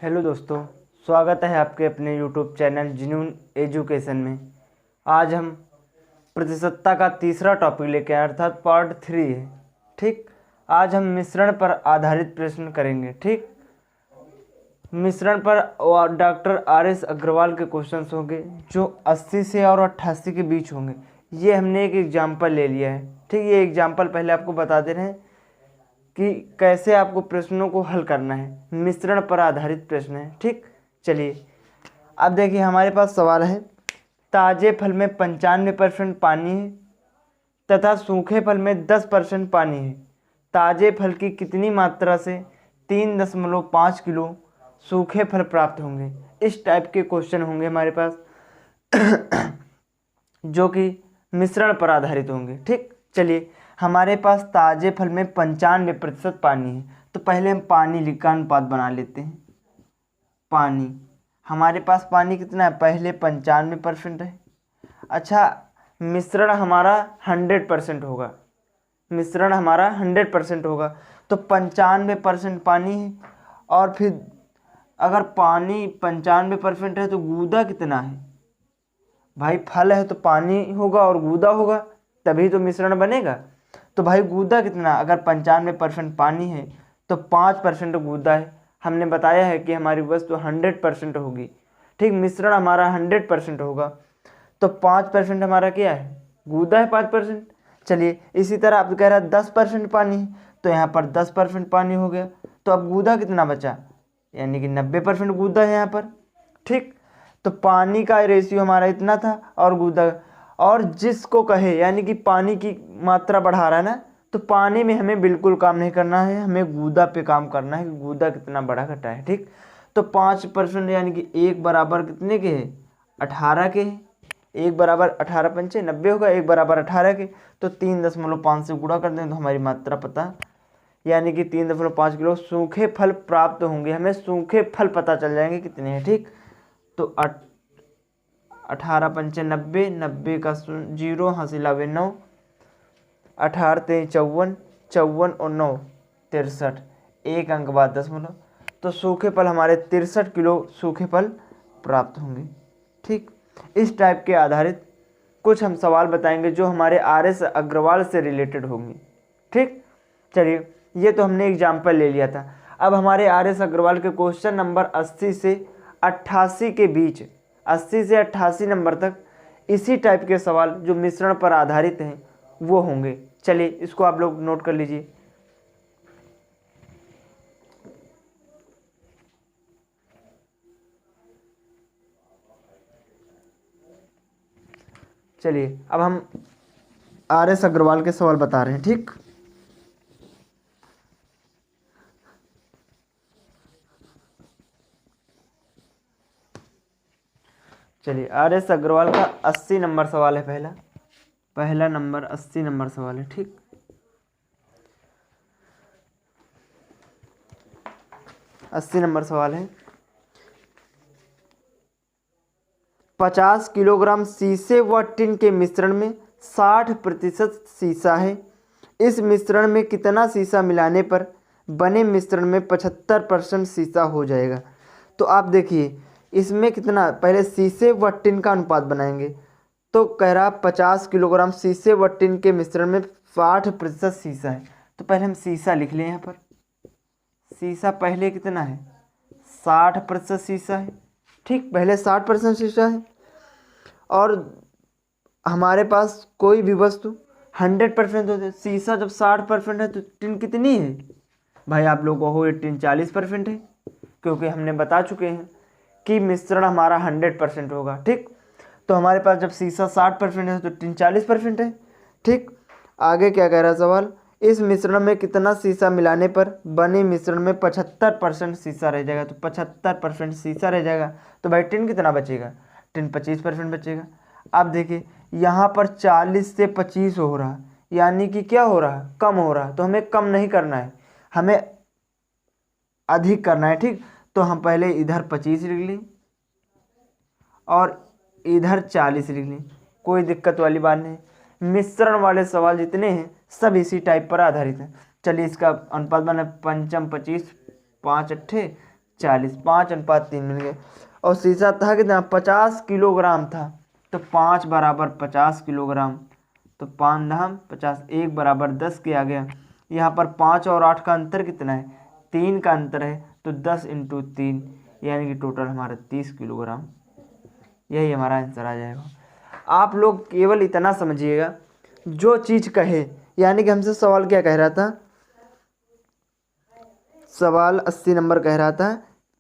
Hello दोस्तों, स्वागत है आपके अपने यूट्यूब चैनल जिनून एजुकेशन में। आज हम प्रतिशतता का तीसरा टॉपिक लेके आए अर्थात पार्ट 3 है। ठीक, आज हम मिश्रण पर आधारित प्रश्न करेंगे। ठीक, मिश्रण पर डॉक्टर RS अग्रवाल के क्वेश्चंस होंगे जो 80 से और 88 के बीच होंगे। ये हमने एक एग्जाम्पल ले लिया है। ठीक, ये एग्जाम्पल पहले आपको बता दे रहे हैं कि कैसे आपको प्रश्नों को हल करना है। मिश्रण पर आधारित प्रश्न है। ठीक, चलिए अब देखिए हमारे पास सवाल है, ताजे फल में 95% पानी है तथा सूखे फल में 10% पानी है। ताजे फल की कितनी मात्रा से 3.5 किलो सूखे फल प्राप्त होंगे। इस टाइप के क्वेश्चन होंगे हमारे पास जो कि मिश्रण पर आधारित होंगे। ठीक, चलिए हमारे पास ताजे फल में 95% पानी है, तो पहले हम पानी का अनुपात बना लेते हैं। पानी, हमारे पास पानी कितना है, पहले 95% है। अच्छा, मिश्रण हमारा 100% होगा। मिश्रण हमारा 100% होगा, तो 95% पानी है। और फिर अगर पानी 95% है तो गूदा कितना है भाई? फल है तो पानी होगा और गूदा होगा, तभी तो मिश्रण बनेगा। तो भाई गूदा कितना, अगर 95% पानी है तो 5% गूदा है। हमने बताया है कि हमारी वस्तु 100% होगी। ठीक, मिश्रण हमारा 100% होगा, तो 5% हमारा क्या है, गूदा है 5%। चलिए इसी तरह आप कह रहा है 10% पानी है, तो यहाँ पर 10% पानी हो गया, तो अब गूदा कितना बचा, यानी कि 90% गूदा है यहाँ पर। ठीक, तो पानी का रेशियो हमारा इतना था और गूदा, और जिसको कहे यानी कि पानी की मात्रा बढ़ा रहा है ना, तो पानी में हमें बिल्कुल काम नहीं करना है, हमें गूदा पे काम करना है कि गूदा कितना बड़ा घटा है। ठीक, तो 5% यानी कि 1 बराबर कितने के है, 18 के है। 1 बराबर 18 पंचे 90 होगा, 1 बराबर 18 के, तो 3.5 से गुणा कर दें तो हमारी मात्रा पता, यानी कि 3.5 किलो सूखे फल प्राप्त होंगे। हमें सूखे फल पता चल जाएंगे कितने हैं। ठीक, तो 18 पंचे 90, 90 का 0 हासिलावे 9, 18 3 54, 54 और 9 63, एक अंक बाद दशमलव, तो सूखे फल हमारे 63 किलो सूखे फल प्राप्त होंगे। ठीक, इस टाइप के आधारित कुछ हम सवाल बताएंगे जो हमारे RS अग्रवाल से रिलेटेड होंगे। ठीक, चलिए ये तो हमने एग्जाम्पल ले लिया था। अब हमारे RS अग्रवाल के क्वेश्चन नंबर 80 से 88 के बीच, 80 से 88 नंबर तक इसी टाइप के सवाल जो मिश्रण पर आधारित हैं वो होंगे। चलिए इसको आप लोग नोट कर लीजिए। चलिए अब हम RS अग्रवाल के सवाल बता रहे हैं। ठीक, चलिए RS अग्रवाल का 80 नंबर सवाल है। पहला नंबर 80 नंबर सवाल है। ठीक, अस्सी नंबर सवाल है, 50 किलोग्राम शीशे व टिन के मिश्रण में 60% शीशा है। इस मिश्रण में कितना शीशा मिलाने पर बने मिश्रण में 75% शीशा हो जाएगा। तो आप देखिए इसमें कितना, पहले शीशे व टिन का अनुपात बनाएंगे। तो कह रहा 50 किलोग्राम शीशे व टिन के मिश्रण में 60% शीशा है, तो पहले हम शीशा लिख लें। यहाँ पर शीशा पहले कितना है, 60% शीशा है। ठीक, पहले 60% शीशा है, और हमारे पास कोई भी वस्तु 100% होती है। शीशा जब 60% है तो टिन कितनी है भाई, आप लोगों को हो, ये टिन 40% है, क्योंकि हमने बता चुके हैं कि मिश्रण हमारा 100% होगा। ठीक, तो हमारे पास जब शीशा 60% है तो टिन 40% है। ठीक, आगे क्या कह रहा है सवाल, इस मिश्रण में कितना शीशा मिलाने पर बने मिश्रण में 75% शीशा रह जाएगा। तो 75% शीशा रह जाएगा, तो भाई टिन कितना बचेगा, टिन 25% बचेगा। अब देखिए यहाँ पर 40 से 25 हो रहा, यानी कि क्या हो रहा, कम हो रहा, तो हमें कम नहीं करना है, हमें अधिक करना है। ठीक, तो हम पहले इधर 25 लिख लें और इधर 40 लिख लें, कोई दिक्कत वाली बात नहीं। मिश्रण वाले सवाल जितने हैं सब इसी टाइप पर आधारित हैं। चलिए इसका अनुपात बना 5 25, 5 8 40, 5:3 मिल गए। और शीशा था कितना, 50 किलोग्राम था, तो 5 बराबर 50 किलोग्राम, तो 5 धाम 50, 1 बराबर 10 किया गया। यहाँ पर 5 और 8 का अंतर कितना है, 3 का अंतर है, तो 10 × 3 यानी कि टोटल हमारा 30 किलोग्राम। यही हमारा आंसर आ जाएगा। आप लोग केवल इतना समझिएगा, जो चीज़ कहे, यानी कि हमसे सवाल क्या कह रहा था, सवाल 80 नंबर कह रहा था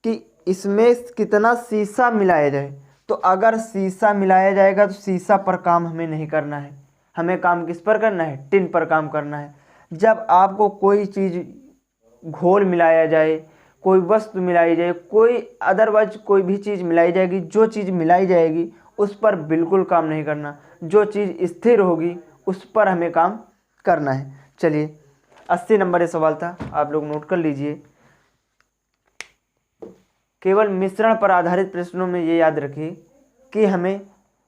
कि इसमें कितना शीशा मिलाया जाए। तो अगर शीशा मिलाया जाएगा तो शीशा पर काम हमें नहीं करना है, हमें काम किस पर करना है, टिन पर काम करना है। जब आपको कोई चीज़ घोल मिलाया जाए, कोई वस्तु मिलाई जाए, कोई अदरवाइज कोई भी चीज़ मिलाई जाएगी, जो चीज़ मिलाई जाएगी उस पर बिल्कुल काम नहीं करना, जो चीज़ स्थिर होगी उस पर हमें काम करना है। चलिए 80 नंबर ये सवाल था, आप लोग नोट कर लीजिए। केवल मिश्रण पर आधारित प्रश्नों में ये याद रखिए कि हमें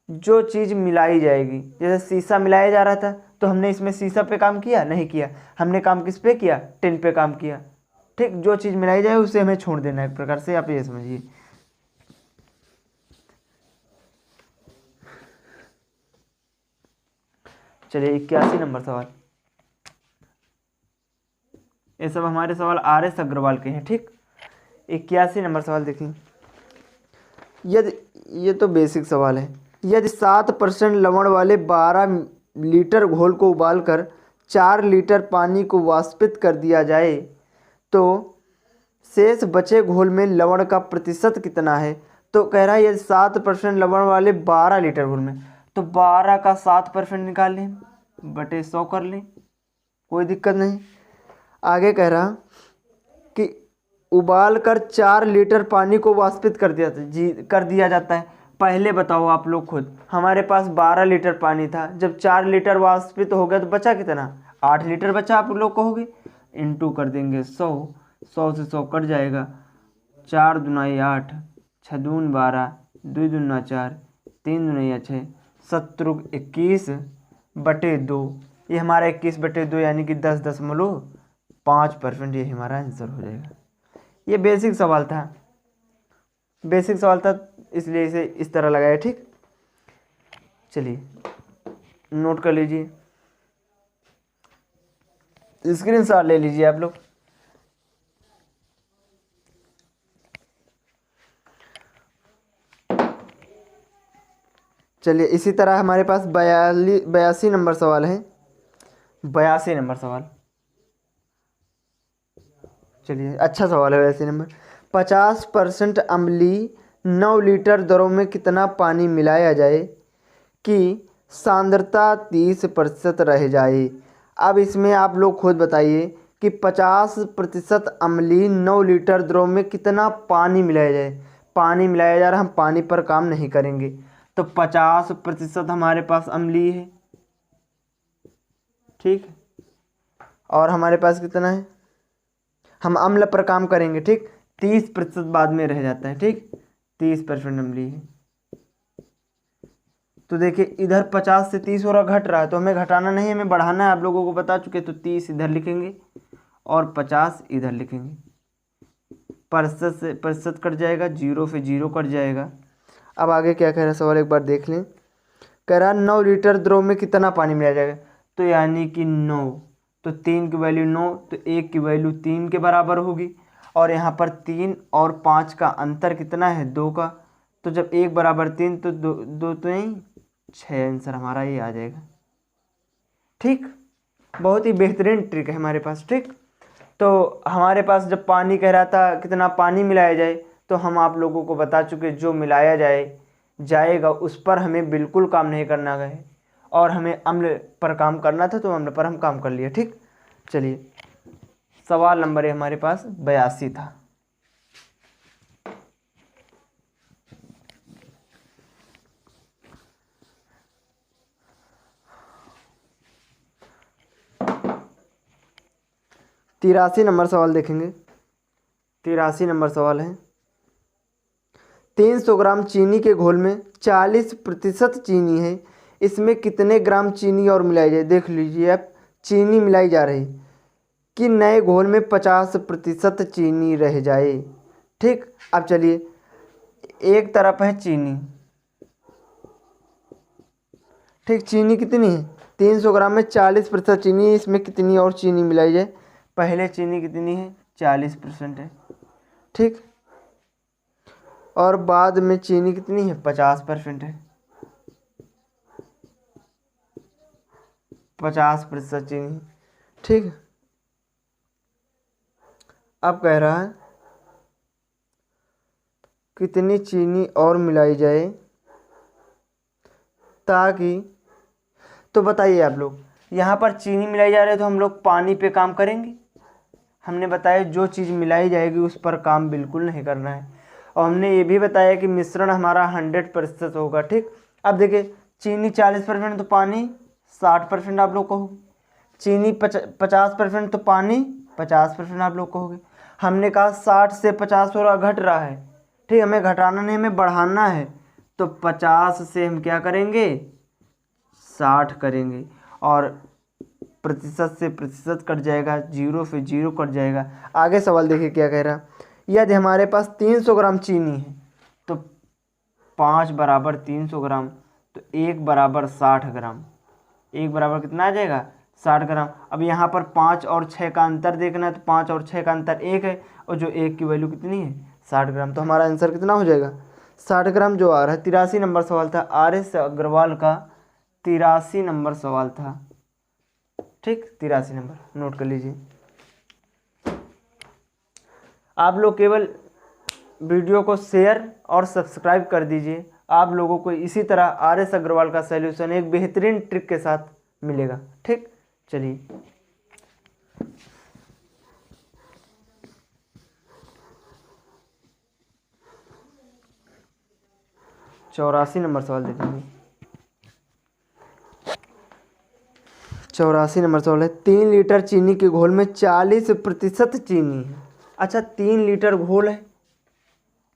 जो चीज़ मिलाई जाएगी, जैसे शीशा मिलाया जा रहा था तो हमने इसमें शीशा पे काम किया नहीं किया, हमने काम किस पे किया, टिन पे काम किया। ठीक, जो चीज़ मिलाई जाए उसे हमें छोड़ देना है, एक प्रकार से आप ये समझिए। चलिए 81 नंबर सवाल, ये सब हमारे सवाल RS अग्रवाल के हैं। ठीक, 81 नंबर सवाल देखिए। यदि, ये तो बेसिक सवाल है, यदि 7% लवण वाले 12 लीटर घोल को उबालकर 4 लीटर पानी को वाष्पित कर दिया जाए तो शेष बचे घोल में लवण का प्रतिशत कितना है। तो कह रहा है यदि 7% लवण वाले 12 लीटर घोल में, तो 12 का 7% निकाल लें, बटे 100 कर लें, कोई दिक्कत नहीं। आगे कह रहा कि उबाल कर 4 लीटर पानी को वाष्पित कर दिया जाता है। पहले बताओ आप लोग खुद, हमारे पास 12 लीटर पानी था, जब 4 लीटर वाष्पित हो गया तो बचा कितना, 8 लीटर बचा। आप लोग कहोगे इंटू कर देंगे 100, 100 से 100 कट जाएगा, 4 दूनी 8, 6 दून 12, 2 दूना 4, 3 दूनी 6, 70 21 बटे 2, ये हमारा 21 बटे 2 यानी कि 10.5%, ये हमारा आंसर हो जाएगा। ये बेसिक सवाल था, बेसिक सवाल था इसलिए इसे इस तरह लगाया। ठीक, चलिए नोट कर लीजिए, स्क्रीनशॉट ले लीजिए आप लोग। चलिए इसी तरह हमारे पास 82 नंबर सवाल है। 82 नंबर सवाल, चलिए अच्छा सवाल है 82 नंबर। 50% अम्लीय 9 लीटर द्रव में कितना पानी मिलाया जाए कि सांद्रता 30% रह जाए। अब इसमें आप लोग खुद बताइए कि 50% अम्लीय 9 लीटर द्रव में कितना पानी मिलाया जाए। पानी मिलाया जा रहा है, हम पानी पर काम नहीं करेंगे, तो 50% हमारे पास अम्लीय है। ठीक, और हमारे पास कितना है, हम अम्ल पर काम करेंगे। ठीक, 30% बाद में रह जाता है। ठीक, 30% अम्लीय है। तो देखिए इधर 50 से 30 हो रहा, घट रहा है, तो हमें घटाना नहीं, हमें बढ़ाना है, आप लोगों को बता चुके। तो 30 इधर लिखेंगे और 50 इधर लिखेंगे, प्रतिशत से प्रतिशत कट जाएगा, 0 से 0 कट जाएगा। अब आगे क्या कह रहा है सवाल एक बार देख लें। कह रहा 9 लीटर द्रव में कितना पानी मिलाया जाएगा, तो यानी कि 9, तो 3 की वैल्यू 9, तो 1 की वैल्यू 3 के बराबर होगी। और यहाँ पर 3 और 5 का अंतर कितना है, 2 का, तो जब 1 बराबर 3 तो 2 तो नहीं 6, आंसर हमारा ये आ जाएगा। ठीक, बहुत ही बेहतरीन ट्रिक है हमारे पास। ठीक, तो हमारे पास जब पानी कह रहा था कितना पानी मिलाया जाए, तो हम आप लोगों को बता चुके जो मिलाया जाएगा उस पर हमें बिल्कुल काम नहीं करना है, और हमें अम्ल पर काम करना था, तो अम्ल पर हम काम कर लिए। ठीक, चलिए सवाल नंबर हमारे पास 82 था। तिरासी नंबर सवाल देखेंगे। 83 नंबर सवाल है, 300 ग्राम चीनी के घोल में 40% चीनी है, इसमें कितने ग्राम चीनी और मिलाई जाए। देख लीजिए आप, चीनी मिलाई जा रही कि नए घोल में 50% चीनी रह जाए। ठीक, अब चलिए एक तरफ है चीनी। ठीक, चीनी कितनी है 300 ग्राम में 40% चीनी है, इसमें कितनी और चीनी मिलाई जाए। पहले चीनी कितनी है 40% है। ठीक, और बाद में चीनी कितनी है 50% है। 50% चीनी। ठीक, अब कह रहा है कितनी चीनी और मिलाई जाए ताकि, तो बताइए आप लोग, यहाँ पर चीनी मिलाई जा रही है तो हम लोग पानी पे काम करेंगे। हमने बताया जो चीज़ मिलाई जाएगी उस पर काम बिल्कुल नहीं करना है। और हमने ये भी बताया कि मिश्रण हमारा 100% होगा। ठीक, अब देखिए चीनी 40% तो पानी 60% आप लोग कहोगे, चीनी 50% तो पानी 50% आप लोग कहोगे। हमने कहा 60 से 50 हो रहा, घट रहा है। ठीक, हमें घटाना नहीं, हमें बढ़ाना है। तो 50 से हम क्या करेंगे 60 करेंगे, और प्रतिशत से प्रतिशत कट जाएगा, जीरो से जीरो कट जाएगा। आगे सवाल देखिए क्या कह रहा। यदि हमारे पास 300 ग्राम चीनी है तो 5 बराबर 300 ग्राम, तो 1 बराबर 60 ग्राम। 1 बराबर कितना आ जाएगा 60 ग्राम। अब यहाँ पर 5 और 6 का अंतर देखना है, तो 5 और 6 का अंतर 1 है, और जो 1 की वैल्यू कितनी है 60 ग्राम। तो हमारा आंसर कितना हो जाएगा 60 ग्राम जो आ रहा है। 83 नंबर सवाल था, RS अग्रवाल का 83 नंबर सवाल था। ठीक, 83 नंबर नोट कर लीजिए। आप लोग केवल वीडियो को शेयर और सब्सक्राइब कर दीजिए। आप लोगों को इसी तरह RS अग्रवाल का सॉल्यूशन एक बेहतरीन ट्रिक के साथ मिलेगा। ठीक, चलिए 84 नंबर सवाल देखेंगे। 84 नंबर सवाल है, 3 लीटर चीनी के घोल में 40% चीनी है। अच्छा, 3 लीटर घोल है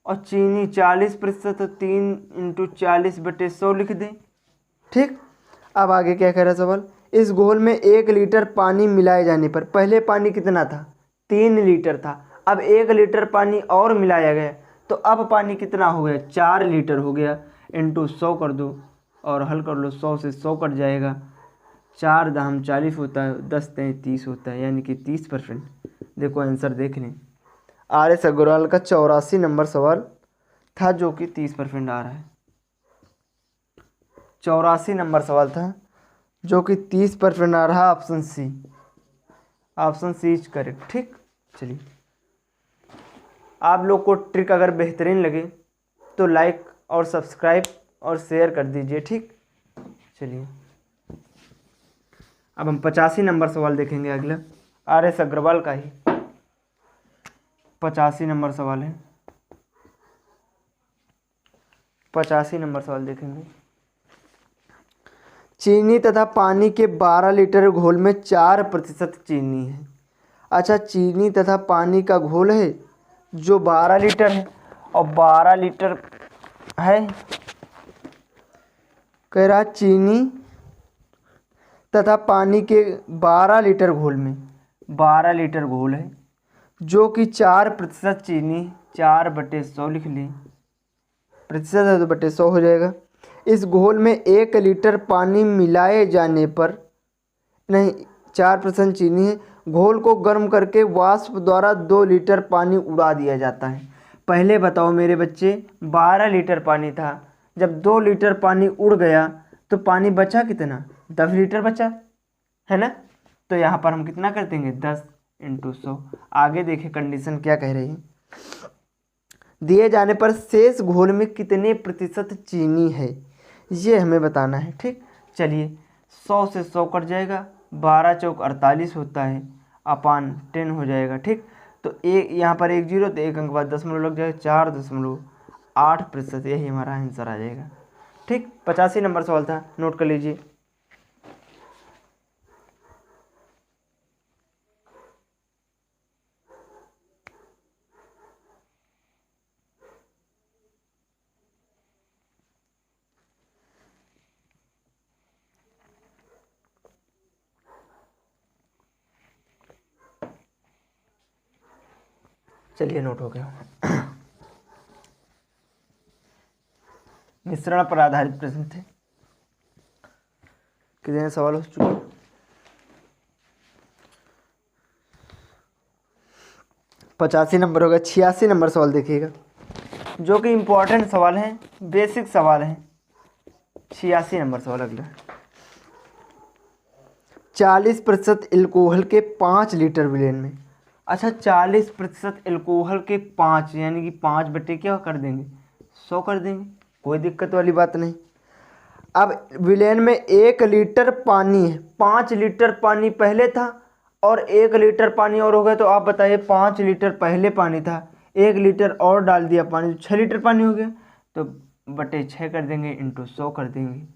और चीनी 40%, तो 3 × 40/100 लिख दें। ठीक, अब आगे क्या कह रहा है सवाल, इस घोल में 1 लीटर पानी मिलाए जाने पर, पहले पानी कितना था 3 लीटर था, अब 1 लीटर पानी और मिलाया गया, तो अब पानी कितना हो गया 4 लीटर हो गया। इंटू 100 कर दो और हल कर लो, 100 से 100 कट जाएगा, 4 दाम 40 होता है, 10 तें 30 होता है, यानी कि 30%। देखो आंसर देख लें, RS अग्रवाल का 84 नंबर सवाल था जो कि 30% आ रहा है। 84 नंबर सवाल था जो कि 30% आ रहा है। Option C, option C is correct. ठीक, चलिए आप लोग को ट्रिक अगर बेहतरीन लगे तो लाइक और सब्सक्राइब और शेयर कर दीजिए। ठीक, चलिए अब हम 85 नंबर सवाल देखेंगे। अगला RS अग्रवाल का ही 85 नंबर सवाल है। 85 नंबर सवाल देखेंगे। चीनी तथा पानी के 12 लीटर घोल में 4% चीनी है। अच्छा, चीनी तथा पानी का घोल है जो 12 लीटर है, और 12 लीटर है, कह रहा चीनी तथा पानी के 12 लीटर घोल में 12 लीटर घोल है जो कि 4% चीनी, 4/100 लिख लें, प्रतिशत है तो बटे 100 हो जाएगा। इस घोल में 1 लीटर पानी मिलाए जाने पर, नहीं 4% चीनी है, घोल को गर्म करके वाष्प द्वारा 2 लीटर पानी उड़ा दिया जाता है। पहले बताओ मेरे बच्चे, 12 लीटर पानी था, जब 2 लीटर पानी उड़ गया तो पानी बचा कितना 10 लीटर बचा, है ना। तो यहाँ पर हम कितना कर देंगे 10 × 100। आगे देखिए कंडीशन क्या कह रही है, दिए जाने पर शेष घोल में कितने प्रतिशत चीनी है ये हमें बताना है। ठीक, चलिए 100 से 100 कट जाएगा, 12 चौक 48 होता है, अपान 10 हो जाएगा। ठीक, तो एक यहाँ पर 1 जीरो, तो 1 अंक बाद दशमलव लग जाएगा, 4.8%, यही हमारा आंसर आ जाएगा। ठीक, 85 नंबर सवाल था, नोट कर लीजिए। चलिए नोट हो गया। मिश्रण पर आधारित प्रश्न थे। कितने सवाल हो चुके हैं? 85 नंबर होगा। 86 नंबर सवाल देखिएगा, जो कि इम्पोर्टेंट सवाल हैं, बेसिक सवाल हैं। 86 नंबर सवाल अगला। 40% एल्कोहल के 5 लीटर विलेन में। अच्छा, 40% एल्कोहल के 5 यानी कि 5 बटे क्या कर देंगे, 100 कर देंगे, कोई दिक्कत वाली बात नहीं। अब विलेन में 1 लीटर पानी है, 5 लीटर पानी पहले था और 1 लीटर पानी और हो गया, तो आप बताइए 5 लीटर पहले पानी था, 1 लीटर और डाल दिया पानी, तो 6 लीटर पानी हो गया। तो बटे 6 कर देंगे, इंटू 100 कर देंगे,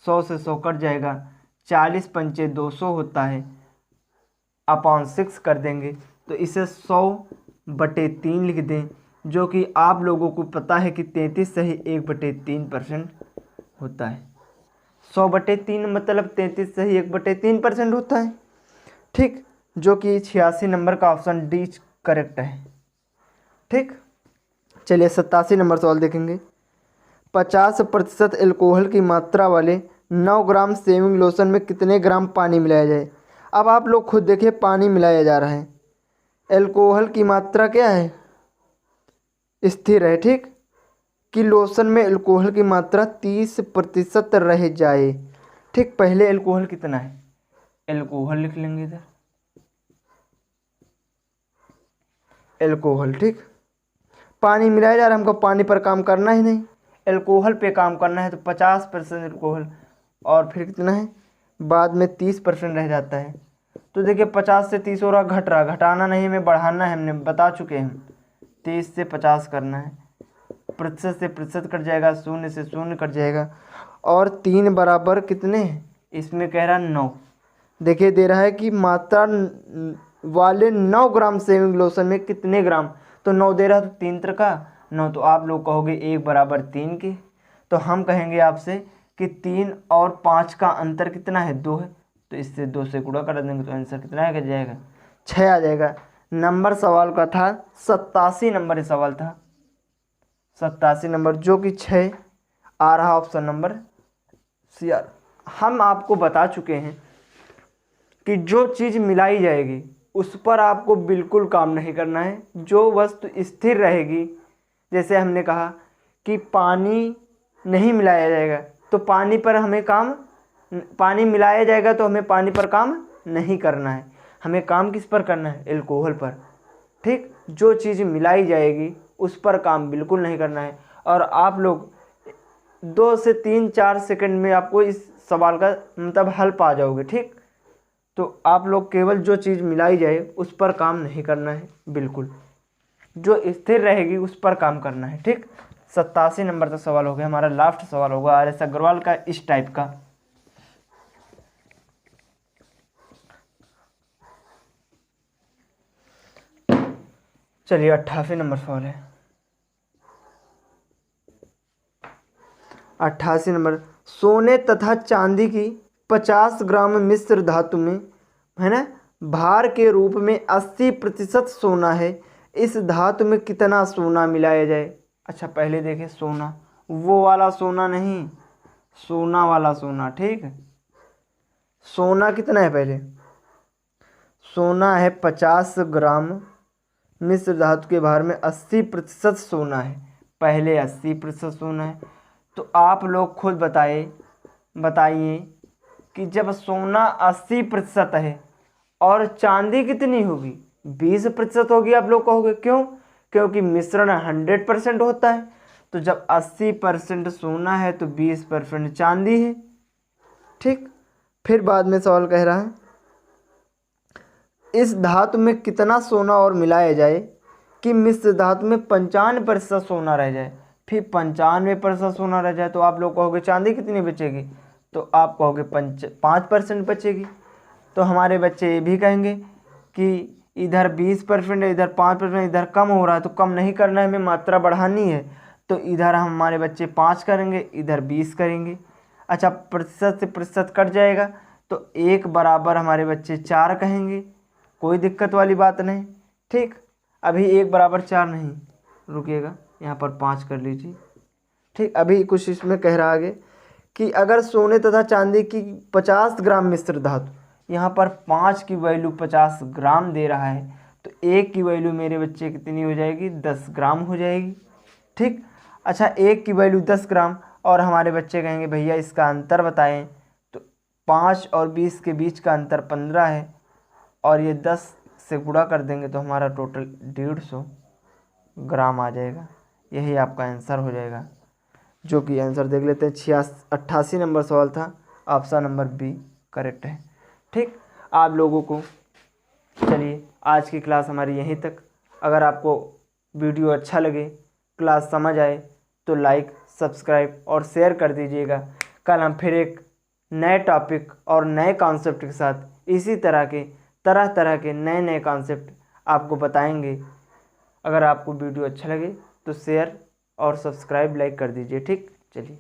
100 से 100 कट जाएगा, 40 पंचे 200 होता है, अपॉन 6 कर देंगे। तो इसे 100 बटे 3 लिख दें, जो कि आप लोगों को पता है कि 33 सही 1/3% होता है। 100 बटे 3 मतलब 33 सही 1/3% होता है, ठीक, जो कि 86 नंबर का ऑप्शन डी करेक्ट है। ठीक, चलिए 87 नंबर सवाल देखेंगे। 50% एल्कोहल की मात्रा वाले 9 ग्राम शेविंग लोशन में कितने ग्राम पानी मिलाया जाए। अब आप लोग खुद देखिए, पानी मिलाया जा रहा है, एल्कोहल की मात्रा क्या है, स्थिर है, ठीक, कि लोशन में एल्कोहल की मात्रा 30% रह जाए। ठीक, पहले एल्कोहल कितना है, एल्कोहल लिख लेंगे इधर, एल्कोहल, ठीक, पानी मिलाया जा रहा है, हमको पानी पर काम करना ही नहीं, एल्कोहल पे काम करना है। तो 50% एल्कोहल और फिर कितना है, बाद में 30% रह जाता है। तो देखिए 50 से 30 हो रहा, घट रहा, घटाना नहीं हमें, बढ़ाना है, हमने बता चुके हैं, 30 से 50 करना है, प्रतिशत से प्रतिशत कट जाएगा, 0 से 0 कट जाएगा, और 3 बराबर कितने, इसमें कह रहा 9। देखिए दे रहा है कि मात्रा वाले 9 ग्राम शेविंग लोशन में कितने ग्राम, तो 9 दे रहा है, तो 3 का 9, तो आप लोग कहोगे 1 बराबर 3 के, तो हम कहेंगे आपसे कि 3 और 5 का अंतर कितना है, 2 है, तो इससे 2 से गुणा कर देंगे, तो आंसर कितना आ जाएगा, 6 आ जाएगा। नंबर सवाल का था 87 नंबर सवाल था, 87 नंबर, जो कि 6 आ रहा ऑप्शन नंबर सी। हम आपको बता चुके हैं कि जो चीज़ मिलाई जाएगी उस पर आपको बिल्कुल काम नहीं करना है, जो वस्तु स्थिर रहेगी, जैसे हमने कहा कि पानी नहीं मिलाया जाएगा, तो पानी पर हमें काम, पानी मिलाया जाएगा तो हमें पानी पर काम नहीं करना है, हमें काम किस पर करना है, एल्कोहल पर। ठीक, जो चीज़ मिलाई जाएगी उस पर काम बिल्कुल नहीं करना है। और आप लोग 2 से 3-4 सेकंड में आपको इस सवाल का मतलब हल पा जाओगे। ठीक, तो आप लोग केवल जो चीज़ मिलाई जाए उस पर काम नहीं करना है, बिल्कुल जो स्थिर रहेगी उस पर काम करना है। ठीक, 87 नंबर तक सवाल हो गया। हमारा लास्ट सवाल होगा आर एस अग्रवाल का इस टाइप का। चलिए 88 नंबर सवाल है। 88 नंबर, सोने तथा चांदी की 50 ग्राम मिश्र धातु में, है ना, भार के रूप में 80% सोना है, इस धातु में कितना सोना मिलाया जाए। अच्छा पहले देखें, सोना वो वाला सोना नहीं, सोना वाला सोना। ठीक, सोना कितना है, पहले सोना है 50 ग्राम, मिश्र धातु के भार में 80% सोना है, पहले 80% सोना है। तो आप लोग खुद बताइए कि जब सोना 80% है और चांदी कितनी होगी, 20% होगी, आप लोग कहोगे क्यों, क्योंकि मिश्रण 100% होता है। तो जब 80% सोना है तो 20% चांदी है। ठीक, फिर बाद में सवाल कह रहा है इस धातु में कितना सोना और मिलाया जाए कि मिश्र धातु में 95% सोना रह जाए। फिर 95% सोना रह जाए तो आप लोग कहोगे चांदी कितनी बचेगी, तो आप कहोगे 5% बचेगी। तो हमारे बच्चे ये भी कहेंगे कि इधर 20% है, इधर 5%, इधर कम हो रहा है, तो कम नहीं करना है, हमें मात्रा बढ़ानी है, तो इधर हमारे बच्चे 5 करेंगे, इधर 20 करेंगे। अच्छा प्रतिशत से प्रतिशत कट जाएगा, तो 1 बराबर हमारे बच्चे 4 कहेंगे, कोई दिक्कत वाली बात नहीं। ठीक, अभी 1 बराबर 4 नहीं, रुकिएगा, यहाँ पर 5 कर लीजिए। ठीक, अभी कुछ इसमें कह रहा आगे कि अगर सोने तथा चांदी की 50 ग्राम मिश्र धातु, यहाँ पर 5 की वैल्यू 50 ग्राम दे रहा है, तो 1 की वैल्यू मेरे बच्चे कितनी हो जाएगी, 10 ग्राम हो जाएगी। ठीक, अच्छा 1 की वैल्यू 10 ग्राम और हमारे बच्चे कहेंगे भैया इसका अंतर बताएं, तो 5 और 20 के बीच का अंतर 15 है और ये 10 से गुणा कर देंगे तो हमारा टोटल 150 ग्राम आ जाएगा। यही आपका आंसर हो जाएगा, जो कि आंसर देख लेते हैं। 88 नंबर सवाल था, ऑप्शन नंबर बी करेक्ट है। ठीक, आप लोगों को चलिए आज की क्लास हमारी यहीं तक। अगर आपको वीडियो अच्छा लगे, क्लास समझ आए तो लाइक, सब्सक्राइब और शेयर कर दीजिएगा। कल हम फिर एक नए टॉपिक और नए कॉन्सेप्ट के साथ इसी तरह तरह के नए नए कॉन्सेप्ट आपको बताएंगे। अगर आपको वीडियो अच्छा लगे तो शेयर और सब्सक्राइब लाइक कर दीजिए। ठीक, चलिए।